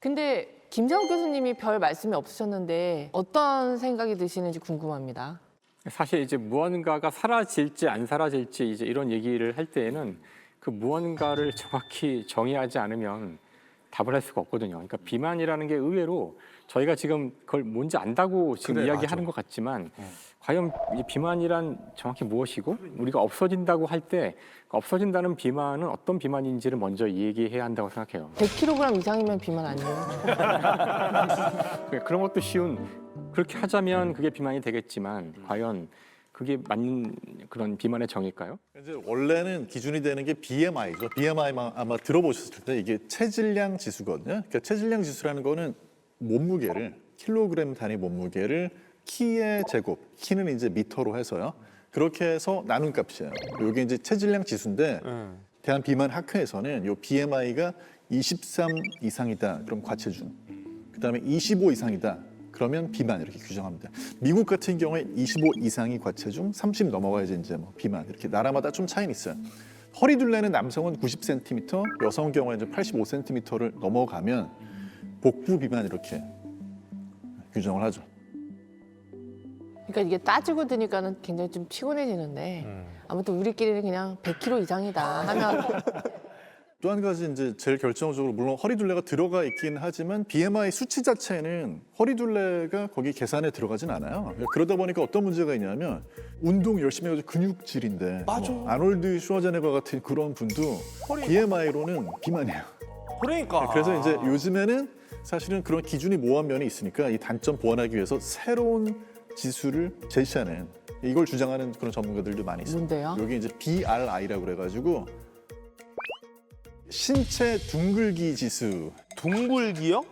근데 김정욱 교수님이 별 말씀이 없으셨는데 어떤 생각이 드시는지 궁금합니다. 사실 이제 무언가가 사라질지 안 사라질지 이제 이런 얘기를 할 때에는 그 무언가를 정확히 정의하지 않으면 답을 할 수가 없거든요. 그러니까 비만이라는 게 의외로 저희가 지금 그걸 뭔지 안다고 지금 이야기하는 것 같지만 과연 이 비만이란 정확히 무엇이고 우리가 없어진다고 할 때 없어진다는 비만은 어떤 비만인지를 먼저 얘기해야 한다고 생각해요. 100kg 이상이면 비만 아니에요? 그런 것도 쉬운, 그렇게 하자면 그게 비만이 되겠지만 과연 그게 맞는 그런 비만의 정의일까요? 이제 원래는 기준이 되는 게 BMI죠. BMI만 아마 들어보셨을 때 이게 체질량 지수거든요. 그러니까 체질량 지수라는 거는 몸무게를 킬로그램 단위 몸무게를 키의 제곱, 키는 이제 미터로 해서요. 그렇게 해서 나눈 값이에요. 이게 이제 체질량 지수인데 대한비만학회에서는 이 BMI가 23 이상이다. 그럼 과체중. 그다음에 25 이상이다. 그러면 비만 이렇게 규정합니다. 미국 같은 경우에 25 이상이 과체중, 30 넘어가야지 이제 뭐 비만 이렇게 나라마다 좀 차이는 있어요. 허리 둘레는 남성은 90cm, 여성 경우에 이제 85cm를 넘어가면 복부 비만 이렇게 규정을 하죠. 그러니까 이게 따지고 드니까는 굉장히 좀 피곤해지는데 아무튼 우리끼리는 그냥 100kg 이상이다 하면 또 한 가지 이제 제일 결정적으로 물론 허리둘레가 들어가 있긴 하지만 BMI 수치 자체는 허리둘레가 거기 계산에 들어가진 않아요. 그러다 보니까 어떤 문제가 있냐면 운동 열심히 해가지고 근육질인데 뭐 아놀드 슈워제네거 같은 그런 분도 BMI로는 비만이에요. 그러니까. 그래서 이제 요즘에는 사실은 그런 기준이 모호한 면이 있으니까 이 단점 보완하기 위해서 새로운 지수를 제시하는 이걸 주장하는 그런 전문가들도 많이 있어요. 뭔데요? 여기 이제 BRI라고 그래가지고 신체 둥글기 지수, 둥글기요?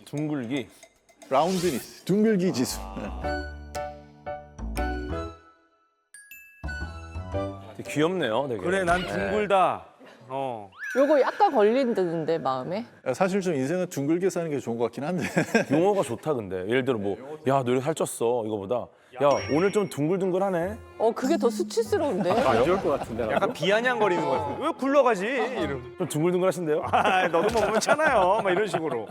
둥글기. 라운드니스, 둥글기 지수. 되게 귀엽네요, 되게. 그래, 난 둥글다. 요거 약간 걸린다는데 마음에? 사실 좀 인생은 둥글게 사는 게 좋은 것 같긴 한데 용어가 좋다, 근데. 예를 들어 뭐, 야, 너 이렇게 살쪘어, 이거보다. 야, 오늘 좀 둥글둥글하네. 그게 더 수치스러운데? 안 좋을 것 같은데. 약간 비아냥거리는 거 같아. 왜 굴러가지? 이러고. 좀 둥글둥글하신데요? 아, 너도 먹으면 차나요? 막 이런 식으로.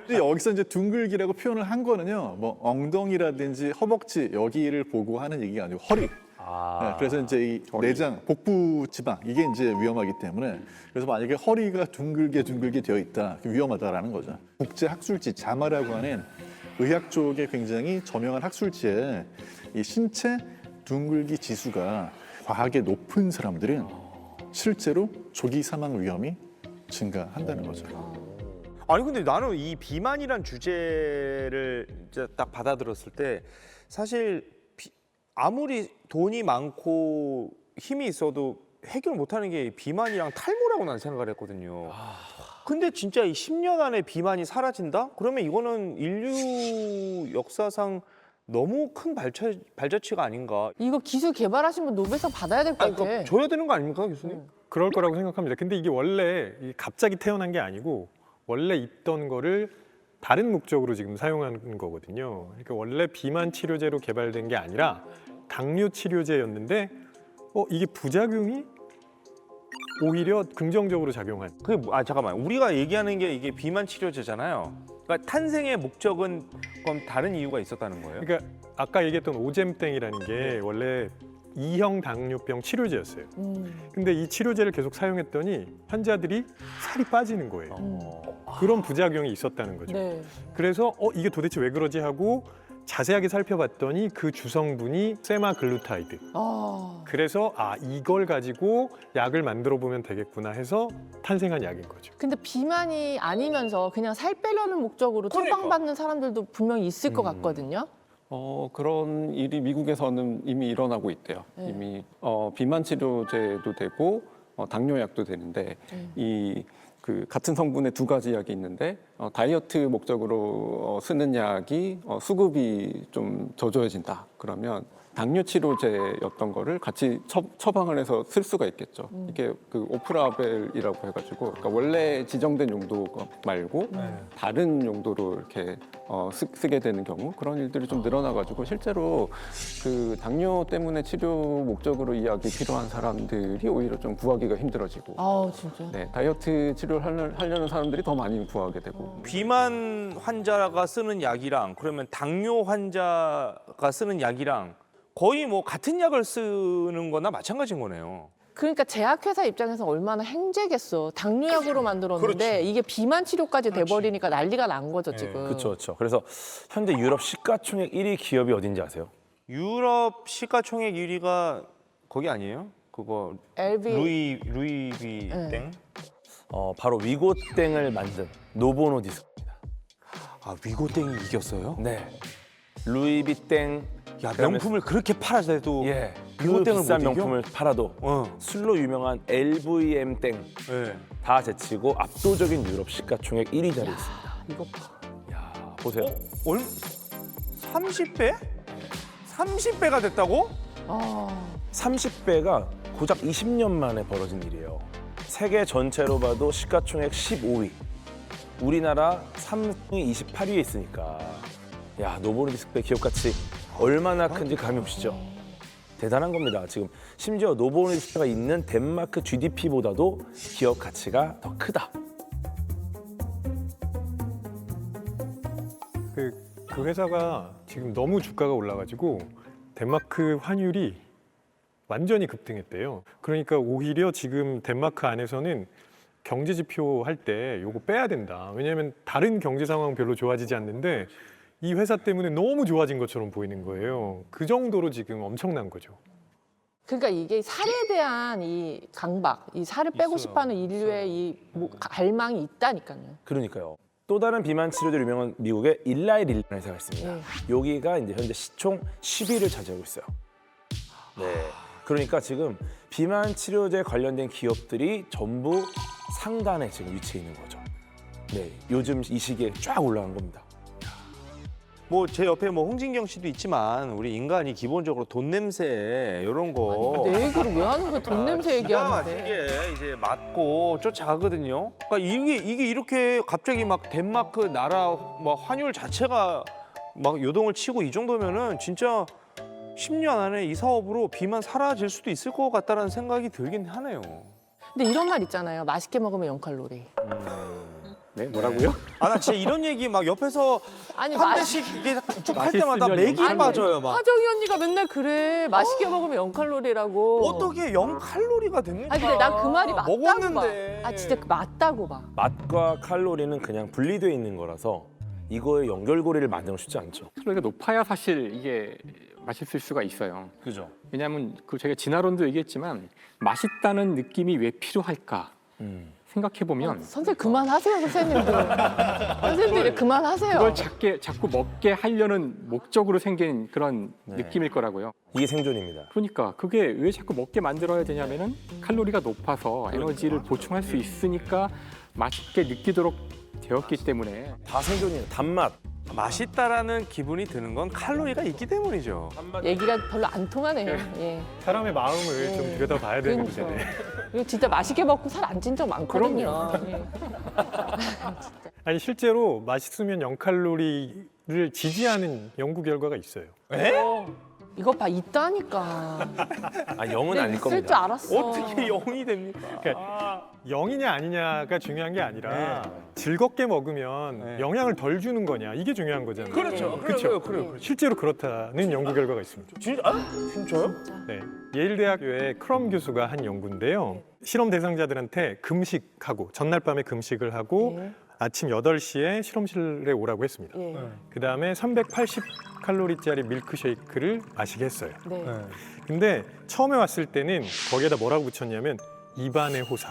근데 여기서 이제 둥글기라고 표현을 한 거는요, 뭐 엉덩이라든지 허벅지 여기를 보고 하는 얘기가 아니고 허리. 네, 그래서 이제 이 내장, 복부 지방 이게 이제 위험하기 때문에 그래서 만약에 허리가 둥글게 되어 있다, 위험하다라는 거죠. 국제 학술지 자마라고 하는 의학 쪽에 굉장히 저명한 학술지에 이 신체 둥글기 지수가 과하게 높은 사람들은 실제로 조기 사망 위험이 증가한다는 거죠. 아니 근데 나는 이 비만이란 주제를 이제 딱 받아들였을 때 사실 아무리 돈이 많고 힘이 있어도 해결 못하는 게 비만이랑 탈모라고 난 생각을 했거든요. 근데 진짜 이 10년 안에 비만이 사라진다? 그러면 이거는 인류 역사상 너무 큰 발자취가 아닌가. 이거 기술 개발하신 분 노벨상 받아야 될 것 아니, 같아. 그러니까 줘야 되는 거 아닙니까, 교수님? 그럴 거라고 생각합니다. 근데 이게 원래 갑자기 태어난 게 아니고 원래 있던 거를 다른 목적으로 지금 사용하는 거거든요. 그러니까 원래 비만 치료제로 개발된 게 아니라 당뇨 치료제였는데 이게 부작용이 오히려 긍정적으로 작용한. 잠깐만. 우리가 얘기하는 게 이게 비만 치료제잖아요. 그러니까 탄생의 목적은 그럼 다른 이유가 있었다는 거예요? 그러니까 아까 얘기했던 오젬땡이라는 게 원래 2형 당뇨병 치료제였어요. 근데 이 치료제를 계속 사용했더니 환자들이 살이 빠지는 거예요. 그런 부작용이 있었다는 거죠. 네. 그래서 이게 도대체 왜 그러지 하고 자세하게 살펴봤더니 그 주성분이 세마글루타이드. 그래서 이걸 가지고 약을 만들어 보면 되겠구나 해서 탄생한 약인 거죠. 근데 비만이 아니면서 그냥 살 빼려는 목적으로 처방받는 사람들도 분명히 있을 것 같거든요. 그런 일이 미국에서는 이미 일어나고 있대요. 네. 이미 비만 치료제도 되고 당뇨약도 되는데 이 그 같은 성분의 두 가지 약이 있는데 다이어트 목적으로 쓰는 약이 수급이 좀 저조해진다. 그러면 당뇨 치료제였던 거를 같이 처방을 해서 쓸 수가 있겠죠. 이게 그 오프라벨이라고 해가지고 그러니까 원래 지정된 용도 말고 다른 용도로 이렇게 쓰게 되는 경우 그런 일들이 좀 늘어나가지고 실제로 그 당뇨 때문에 치료 목적으로 이 약이 필요한 사람들이 오히려 좀 구하기가 힘들어지고 아 진짜. 네, 다이어트 치료를 하려는 사람들이 더 많이 구하게 되고 비만 환자가 쓰는 약이랑 그러면 당뇨 환자가 쓰는 약이랑 거의 뭐 같은 약을 쓰는 거나 마찬가지인 거네요. 그러니까 제약회사 입장에서 얼마나 행제겠어. 당뇨약으로 만들었는데 그렇지. 이게 비만 치료까지 돼버리니까 난리가 난 거죠 지금. 그렇죠, 그렇죠. 그래서 현재 유럽 시가총액 1위 기업이 어딘지 아세요? 유럽 시가총액 1위가 거기 아니에요? 그거 LV. 루이비 땡? 바로 위고땡을 만든 노보노디스크입니다. 아 위고땡이 이겼어요? 네, 루이비땡. 야 명품을 그렇게 팔아도 예, 그 위고땡을 비싼 못 이겨? 명품을 팔아도 술로 유명한 LVM땡 네. 다 제치고 압도적인 유럽 시가총액 1위 자리에 있습니다. 이거 봐. 야, 보세요. 30배? 30배가 됐다고? 아. 30배가 고작 20년 만에 벌어진 일이에요. 세계 전체로 봐도 시가총액 15위. 우리나라 삼성이 28위에 있으니까. 야, 노보노디스크의 기업 가치 얼마나 큰지 감이 오시죠? 대단한 겁니다. 지금 심지어 노보노디스크가 있는 덴마크 GDP보다도 기업 가치가 더 크다. 그 회사가 지금 너무 주가가 올라가지고 덴마크 환율이 완전히 급등했대요. 그러니까 오히려 지금 덴마크 안에서는 경제 지표 할 때 요거 빼야 된다. 왜냐하면 다른 경제 상황 별로 좋아지지 않는데 이 회사 때문에 너무 좋아진 것처럼 보이는 거예요. 그 정도로 지금 엄청난 거죠. 그러니까 이게 살에 대한 이 강박, 이 살을 빼고 싶어하는 인류의 이 갈망이 있다니까요. 그러니까요. 또 다른 비만 치료제로 유명한 미국의 일라이 릴라는 회사가 있습니다. 여기가 이제 현재 시총 10위를 차지하고 있어요. 네. 그러니까 지금 비만 치료제 관련된 기업들이 전부 상단에 지금 위치해 있는 거죠. 네. 요즘 이 시기에 쫙 올라간 겁니다. 뭐 제 옆에 뭐 홍진경 씨도 있지만 우리 인간이 기본적으로 돈 냄새 이런 거 내 얘기를 왜 하는 거야? 돈 냄새 얘기하는데. 이게 이제 맞고 쫓아가거든요. 그러니까 이게 이렇게 갑자기 막 덴마크 나라 막 환율 자체가 막 요동을 치고 이 정도면은 진짜 10년 안에 이 사업으로 비만 사라질 수도 있을 것 같다라는 생각이 들긴 하네요. 근데 이런 말 있잖아요. 맛있게 먹으면 0칼로리. 네, 뭐라고요? 아 나 진짜 이런 얘기 막 옆에서 아니 한 대씩 이게 쭉 할 때마다 맛있으면 맥이 아니, 빠져요 막. 하정이 언니가 맨날 그래. 맛있게 먹으면 0칼로리라고. 어떻게 0칼로리가 됩니까? 아니 근데 난 그 말이 맞다고 먹었는데. 봐. 아 진짜 맞다고 봐. 맛과 칼로리는 그냥 분리되어 있는 거라서 이거의 연결고리를 만들고 싶지 않죠. 칼로리가 높아야 사실 이게 맛있을 수가 있어요. 그죠? 왜냐하면 그 제가 진화론도 얘기했지만 맛있다는 느낌이 왜 필요할까 생각해 보면 선생님 그만하세요 선생님들. 선생님들이 그만하세요. 그걸 자꾸 먹게 하려는 목적으로 생긴 그런 느낌일 거라고요. 이게 생존입니다. 그러니까 그게 왜 자꾸 먹게 만들어야 되냐면은 칼로리가 높아서 에너지를 보충할 수 있으니까 맛있게 느끼도록 되었기 때문에. 다 생존이에요. 단맛. 맛있다라는 기분이 드는 건 칼로리가 있기 때문이죠. 얘기가 별로 안 통하네요. 예. 사람의 마음을 좀 들여다봐야 되는 그러니까. 문제네. 이거 진짜 맛있게 먹고 살 안 찐 적 많거든요. 예. 아니 실제로 맛있으면 0칼로리를 지지하는 연구 결과가 있어요. 이거 봐 있다니까. 아, 영은 아닐 있을 줄 겁니다. 알았어. 어떻게 0이 됩니까? 그러니까 0이냐 아니냐가 중요한 게 아니라 즐겁게 먹으면 영향을 덜 주는 거냐 이게 중요한 거잖아요. 그렇죠. 그렇죠. 그래요. 실제로 그렇다는 연구 결과가 있습니다. 진짜요? 네, 예일대학교의 크럼 교수가 한 연구인데요. 실험 대상자들한테 금식하고 전날 밤에 금식을 하고 예. 아침 8시에 실험실에 오라고 했습니다. 예. 그다음에 380칼로리짜리 밀크쉐이크를 마시게 했어요. 네. 근데 처음에 왔을 때는 거기에다 뭐라고 붙였냐면 입안의 호사,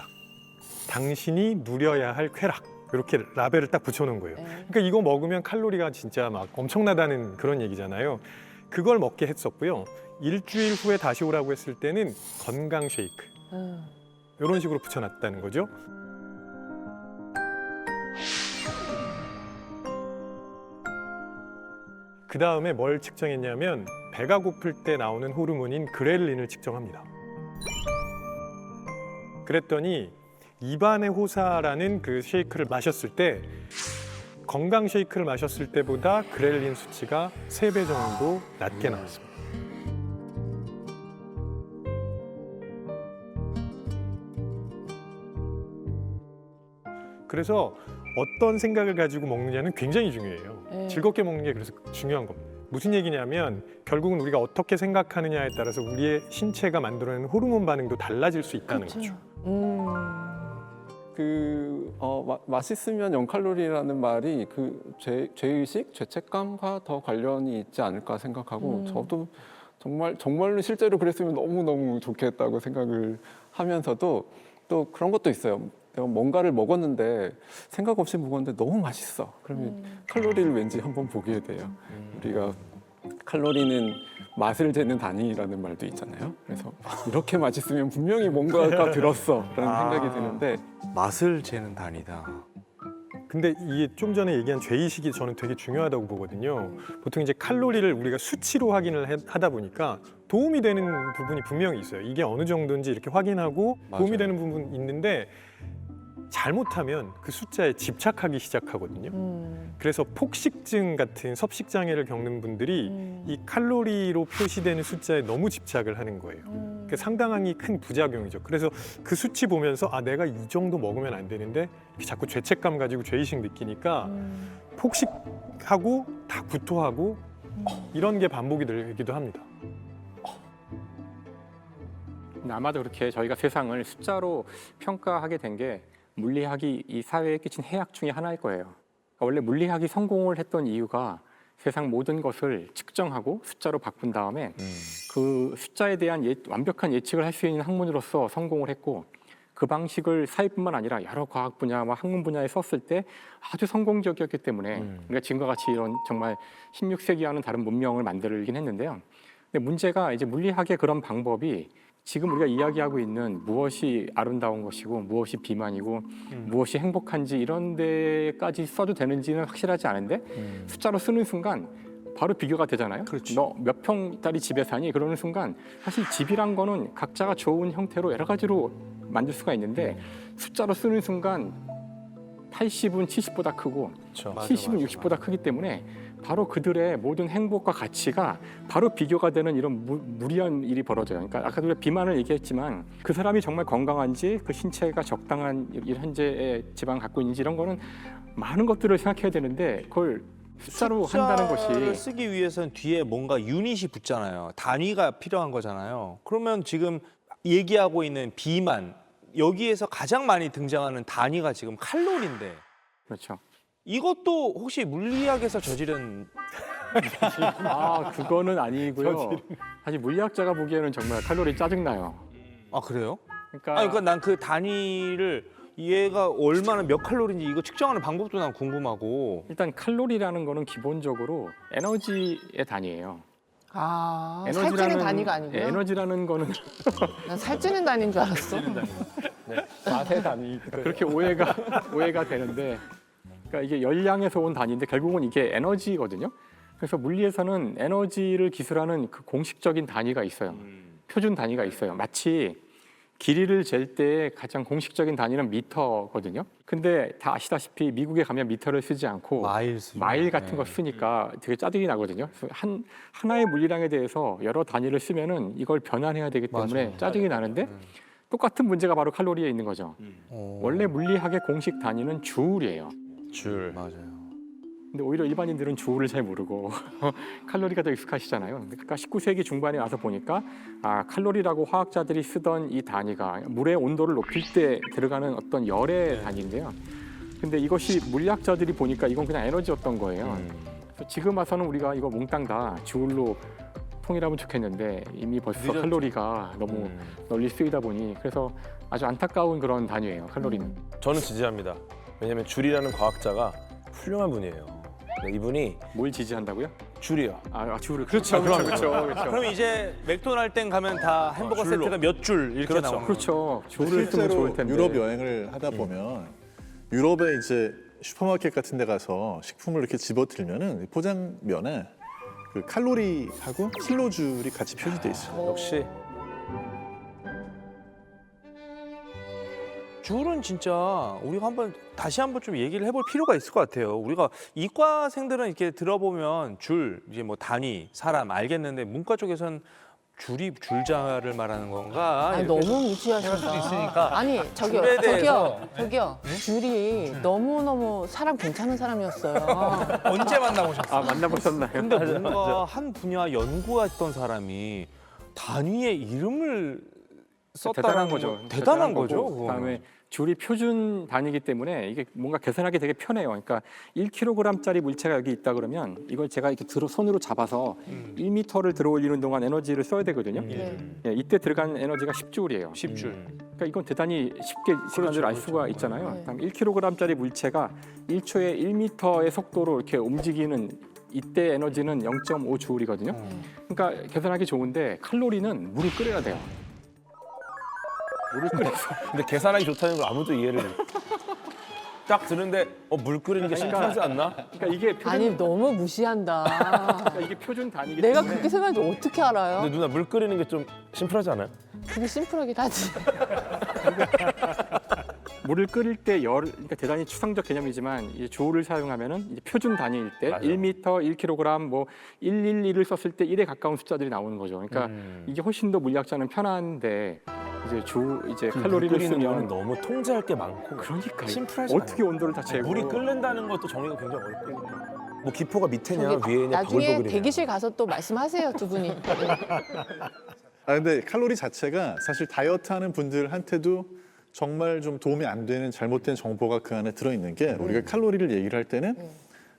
당신이 누려야 할 쾌락 이렇게 라벨을 딱 붙여놓은 거예요. 그러니까 이거 먹으면 칼로리가 진짜 막 엄청나다는 그런 얘기잖아요. 그걸 먹게 했었고요. 일주일 후에 다시 오라고 했을 때는 건강 쉐이크 이런 식으로 붙여놨다는 거죠. 그 다음에 뭘 측정했냐면 배가 고플 때 나오는 호르몬인 그렐린을 측정합니다. 그랬더니 입안의 호사라는 그 쉐이크를 마셨을 때 건강 쉐이크를 마셨을 때보다 그렐린 수치가 3배 정도 낮게 나왔습니다. 그래서 어떤 생각을 가지고 먹느냐는 굉장히 중요해요. 네. 즐겁게 먹는 게 그래서 중요한 겁니다. 무슨 얘기냐면 결국은 우리가 어떻게 생각하느냐에 따라서 우리의 신체가 만들어내는 호르몬 반응도 달라질 수 있다는 거죠. 맛있으면 0칼로리라는 말이 그 죄의식, 죄책감과 더 관련이 있지 않을까 생각하고 저도 정말로 실제로 그랬으면 너무너무 좋겠다고 생각을 하면서도 또 그런 것도 있어요. 내가 뭔가를 먹었는데 생각 없이 먹었는데 너무 맛있어. 그러면 칼로리를 왠지 한번 보게 돼요. 우리가 칼로리는 맛을 재는 단위라는 말도 있잖아요. 그래서 이렇게 맛있으면 분명히 뭔가가 들었어라는 생각이 드는데 맛을 재는 단위다. 근데 이게 좀 전에 얘기한 죄의식이 저는 되게 중요하다고 보거든요. 보통 이제 칼로리를 우리가 수치로 확인을 하다 보니까 도움이 되는 부분이 분명히 있어요. 이게 어느 정도인지 이렇게 확인하고 도움이 되는 부분이 있는데 잘못하면 그 숫자에 집착하기 시작하거든요. 그래서 폭식증 같은 섭식 장애를 겪는 분들이 이 칼로리로 표시되는 숫자에 너무 집착을 하는 거예요. 그게 상당히 큰 부작용이죠. 그래서 그 수치 보면서 아 내가 이 정도 먹으면 안 되는데 이렇게 자꾸 죄책감 가지고 죄의식 느끼니까 폭식하고 다 구토하고 이런 게 반복이 되기도 합니다. 아마도 그렇게 저희가 세상을 숫자로 평가하게 된 게 물리학이 이 사회에 끼친 해악 중에 하나일 거예요. 그러니까 원래 물리학이 성공을 했던 이유가 세상 모든 것을 측정하고 숫자로 바꾼 다음에 그 숫자에 대한 완벽한 예측을 할 수 있는 학문으로서 성공을 했고 그 방식을 사회뿐만 아니라 여러 과학 분야와 학문 분야에 썼을 때 아주 성공적이었기 때문에 우리가 지금과 같이 이런 정말 16세기와는 다른 문명을 만들긴 했는데요. 근데 문제가 이제 물리학의 그런 방법이 지금 우리가 이야기하고 있는 무엇이 아름다운 것이고 무엇이 비만이고 무엇이 행복한지 이런 데까지 써도 되는지는 확실하지 않은데 숫자로 쓰는 순간 바로 비교가 되잖아요. 너 몇 평짜리 집에 사니? 그러는 순간 사실 집이란 거는 각자가 좋은 형태로 여러 가지로 만들 수가 있는데 숫자로 쓰는 순간 80은 70보다 크고 70은 60보다 크기 때문에 바로 그들의 모든 행복과 가치가 바로 비교가 되는 이런 무리한 일이 벌어져요. 그러니까 아까 우리가 비만을 얘기했지만 그 사람이 정말 건강한지 그 신체가 적당한 현재의 지방을 갖고 있는지 이런 거는 많은 것들을 생각해야 되는데 그걸 숫자로 한다는 숫자를 것이 쓰기 위해서는 뒤에 뭔가 유닛이 붙잖아요. 단위가 필요한 거잖아요. 그러면 지금 얘기하고 있는 비만 여기에서 가장 많이 등장하는 단위가 지금 칼로리인데 그렇죠. 이것도 혹시 물리학에서 저지른 그거는 아니고요. 사실 물리학자가 보기에는 정말 칼로리 짜증나요. 아 그래요? 그러니까, 아니 그러니까 난 그 단위를 얘가 얼마나 몇 칼로리인지 이거 측정하는 방법도 난 궁금하고. 일단 칼로리라는 거는 기본적으로 에너지의 단위예요. 살찌는 단위가 아니고요? 네, 에너지라는 거는 난 살찌는 단위인 줄 알았어. 맛의 단위. 그렇게 오해가 되는데 그러니까 이게 열량에서 온 단위인데 결국은 이게 에너지거든요. 그래서 물리에서는 에너지를 기술하는 그 공식적인 단위가 있어요. 표준 단위가 있어요. 마치 길이를 잴 때 가장 공식적인 단위는 미터거든요. 근데 다 아시다시피 미국에 가면 미터를 쓰지 않고 마일 같은 거 쓰니까 되게 짜증이 나거든요. 그래서 하나의 물리량에 대해서 여러 단위를 쓰면은 이걸 변환해야 되기 때문에 짜증이 나는데 똑같은 문제가 바로 칼로리에 있는 거죠. 원래 물리학의 공식 단위는 주울이에요. 줄 맞아요. 근데 오히려 일반인들은 주울을 잘 모르고 칼로리가 더 익숙하시잖아요. 그러니까 19세기 중반에 와서 보니까 칼로리라고 화학자들이 쓰던 이 단위가 물의 온도를 높일 때 들어가는 어떤 열의 단위인데요. 근데 이것이 물리학자들이 보니까 이건 그냥 에너지였던 거예요. 그래서 지금 와서는 우리가 이거 몽땅 다 주울로 통일하면 좋겠는데 이미 벌써 칼로리가 너무 널리 쓰이다 보니 그래서 아주 안타까운 그런 단위예요. 칼로리는. 저는 지지합니다. 왜냐하면 줄이라는 과학자가 훌륭한 분이에요. 이분이 뭘 지지한다고요? 줄이요. 줄을 그렇죠. 그럼 이제 맥도날드 땡 가면 다 햄버거 세트가 몇 줄 이렇게 나오는 거죠. 그렇죠. 줄을 쓰면 좋을 실제로 텐데. 유럽 여행을 하다 보면 유럽에 이제 슈퍼마켓 같은 데 가서 식품을 이렇게 집어들면은 포장면에 그 칼로리하고 킬로줄이 같이 표시돼 있어요. 역시 줄은 진짜 우리가 다시 한번 좀 얘기를 해볼 필요가 있을 것 같아요. 우리가 이과생들은 이렇게 들어보면 줄, 이제 뭐 단위, 사람 알겠는데 문과 쪽에서는 줄이 줄자를 말하는 건가? 아니, 이렇게 너무 무시하신다. 수도 있으니까. 아니 저기요, 줄에 저기요, 대해서. 저기요. 줄이 너무 사람 괜찮은 사람이었어요. 언제 만나보셨어요? 아 만나보셨나요? 근데 뭔가 한 분야 연구했던 사람이 단위의 이름을 썼다는 대단한 거죠. 대단한 거죠. 거고, 그거는. 그다음에 줄이 표준 단위이기 때문에 이게 뭔가 계산하기 되게 편해요. 그러니까 1kg짜리 물체가 여기 있다 그러면 이걸 제가 이렇게 손으로 잡아서 1m를 들어 올리는 동안 에너지를 써야 되거든요. 네. 예, 이때 들어간 에너지가 10줄이에요. 10줄. 그러니까 이건 대단히 쉽게 시간을 알 수가 있잖아요. 네. 그다음 1kg짜리 물체가 1초에 1m의 속도로 이렇게 움직이는 이때 에너지는 0.5줄이거든요. 그러니까 계산하기 좋은데 칼로리는 물을 끓여야 돼요. 물을 끓여서 근데 계산하기 좋다는 걸 아무도 이해를 딱 들은데 물 끓이는 게 심플하지 않나? 그러니까 이게 표준, 아니 너무 무시한다. 그러니까 이게 표준 단위이기 내가 때문에 그렇게 생각하는지 어떻게 알아요? 근데 누나 물 끓이는 게 좀 심플하지 않아요? 그게 심플하긴 하지. 물을 끓일 때 그러니까 대단히 추상적 개념이지만 이제 조를 사용하면은 이제 표준 단위일 때 맞아요. 1m, 1kg, 뭐 111을 썼을 때 1에 가까운 숫자들이 나오는 거죠. 그러니까 이게 훨씬 더 물리학자는 편한데 이제 칼로리를 끓이는 거는 쓰면 너무 통제할 게 많고 그러니까 심플하지 어떻게 않아요. 온도를 다 재고 물이 끓는다는 것도 정의가 굉장히 어렵고 뭐 기포가 밑에냐 저기 위에냐 나중에 버글버글이냐 대기실 가서 또 말씀하세요 두 분이. 아 근데 칼로리 자체가 사실 다이어트하는 분들한테도 정말 좀 도움이 안 되는 잘못된 정보가 그 안에 들어있는 게 우리가 칼로리를 얘기를 할 때는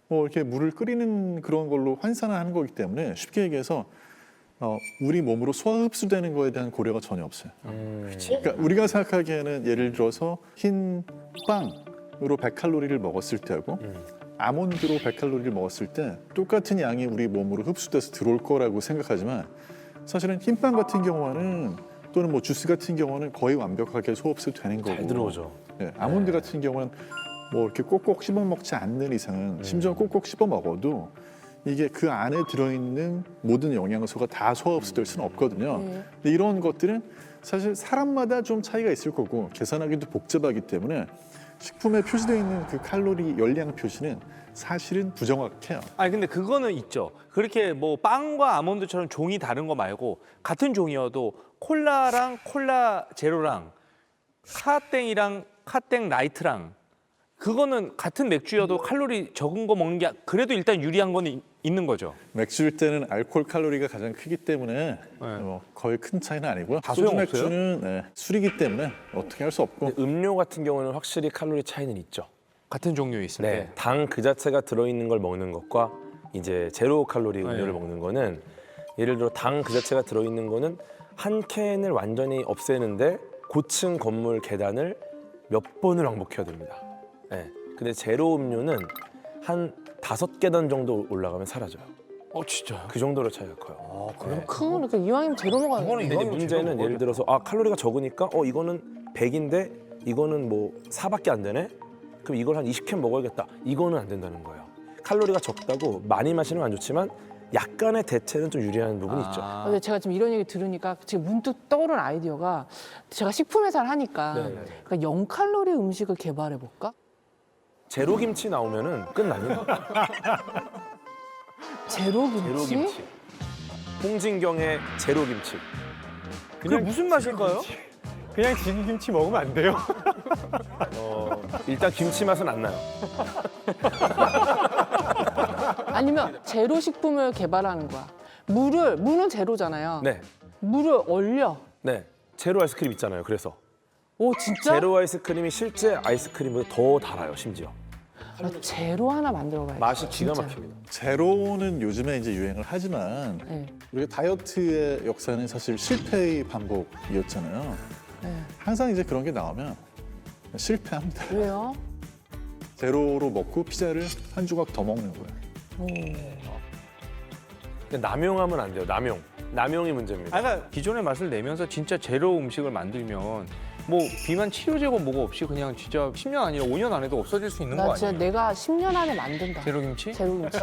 뭐 이렇게 물을 끓이는 그런 걸로 환산하는 거기 때문에 쉽게 얘기해서 우리 몸으로 소화 흡수되는 거에 대한 고려가 전혀 없어요. 그러니까 우리가 생각하기에는 예를 들어서 흰 빵으로 100칼로리를 먹었을 때하고 아몬드로 100칼로리를 먹었을 때 똑같은 양이 우리 몸으로 흡수돼서 들어올 거라고 생각하지만 사실은 흰빵 같은 경우는 또는 뭐 주스 같은 경우는 거의 완벽하게 소흡수되는 거고 잘 들어오죠. 예, 아몬드 같은 경우는 뭐 이렇게 꼭꼭 씹어 먹지 않는 이상은 심지어 꼭꼭 씹어 먹어도 이게 그 안에 들어있는 모든 영양소가 다 소화 흡수될 수는 없거든요. 근데 이런 것들은 사실 사람마다 좀 차이가 있을 거고 계산하기도 복잡하기 때문에 식품에 표시되어 있는 그 칼로리 열량 표시는 사실은 부정확해요. 아니 근데 그거는 있죠. 그렇게 뭐 빵과 아몬드처럼 종이 다른 거 말고 같은 종이어도 콜라랑 콜라 제로랑 카땡이랑 카땡 라이트랑 그거는 같은 맥주여도 칼로리 적은 거 먹는 게 그래도 일단 유리한 건 있는 거죠. 맥주일 때는 알코올 칼로리가 가장 크기 때문에 거의 큰 차이는 아니고요. 다 소주 소용없어요? 맥주는 술이기 때문에 어떻게 할 수 없고 근데 음료 같은 경우는 확실히 칼로리 차이는 있죠. 같은 종류에 있을 네, 때. 당 그 자체가 들어있는 걸 먹는 것과 이제 제로 칼로리 음료를 먹는 거는 예를 들어 당 그 자체가 들어있는 거는 한 캔을 완전히 없애는데 고층 건물 계단을 몇 번을 왕복해야 됩니다. 네. 근데 제로 음료는 한 5계단 정도 올라가면 사라져요. 진짜요? 그 정도로 차이가 커요. 그거는 그 이왕이면 제로 먹어야 돼. 근데 이제 문제는 예를 들어서 칼로리가 적으니까 이거는 100인데 이거는 뭐 4밖에 안 되네? 그럼 이걸 한 20캔 먹어야겠다. 이거는 안 된다는 거예요. 칼로리가 적다고 많이 마시는 건 안 좋지만 약간의 대체는 좀 유리한 부분이 있죠. 근데 제가 지금 이런 얘기 들으니까 지금 문득 떠오른 아이디어가 제가 식품 회사를 하니까 네네. 그러니까 0칼로리 음식을 개발해 볼까? 제로 김치 나오면은 끝납니다. 제로 김치? 제로 김치. 홍진경의 제로 김치. 그게 무슨 맛일까요? 그냥 진김치 먹으면 안 돼요. 일단 김치 맛은 안 나요. 아니면 제로 식품을 개발하는 거야. 물은 제로잖아요. 네, 물을 얼려. 네. 제로 아이스크림 있잖아요. 그래서 오 진짜? 제로 아이스크림이 실제 아이스크림보다 더 달아요. 심지어 제로 하나 만들어 봐야지. 맛이 기가 진짜. 막힙니다. 제로는 요즘에 이제 유행을 하지만 네. 우리가 다이어트의 역사는 사실 실패의 반복이었잖아요. 네. 항상 이제 그런 게 나오면 실패합니다. 왜요? 제로로 먹고 피자를 한 조각 더 먹는 거예요. 근데 남용하면 안 돼요. 남용이 문제입니다. 그러니까 기존의 맛을 내면서 진짜 제로 음식을 만들면 뭐 비만 치료제고 뭐고 없이 그냥 진짜 10년 아니라 5년 안에도 없어질 수 있는 거 나 아니에요? 진짜 내가 10년 안에 만든다. 제로 김치? 제로 김치.